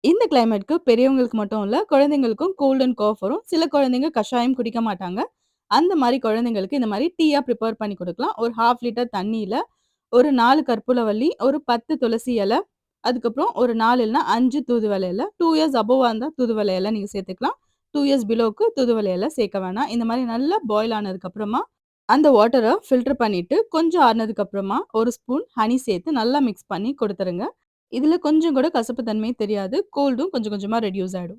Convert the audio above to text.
இந்த கிளைமேட்க்கு பெரியவங்களுக்கு மட்டும் இல்ல, குழந்தைங்களுக்கும் கோல்ட் அண்ட் காஃப் வரும். சில குழந்தைங்க கஷாயம் குடிக்க மாட்டாங்க. அந்த மாரி குழந்தைங்களுக்கு இந்த மாரி டீயா ப்ரிப்பேர் பண்ணி குடுக்கலாம். ஒரு 1/2 லிட்டர் தண்ணீல ஒரு 4 கற்பூரவள்ளி, ஒரு 10 துளசி இல, அதுக்கப்புறம் ஒரு 4 இல்லன்னா 5 தூதுவளை இல. 2 இயர்ஸ் அபோவா இருந்தா தூதுவளை இல நீங்க சேர்த்துக்கலாம். 2 இயர்ஸ் பிலோவுக்கு தூதுவளை இல சேர்க்க வேணாம். இந்த மாரி நல்லா பாயில் ஆனதுக்கு அப்புறமா, அந்த வாட்டர ஃபில்டர் பண்ணிட்டு, கொஞ்சம் ஆறுனதுக்கு அப்புறமா, 1 ஸ்பூன் ஹனி சேர்த்து நல்லா மிக்ஸ் பண்ணி குடுத்துருங்க. இதுல கொஞ்சம் கூட கசப்பு தன்மை தெரியாது. கோல்டும் கொஞ்சம் கொஞ்சமா ரெட்யூஸ் ஆயிடும்.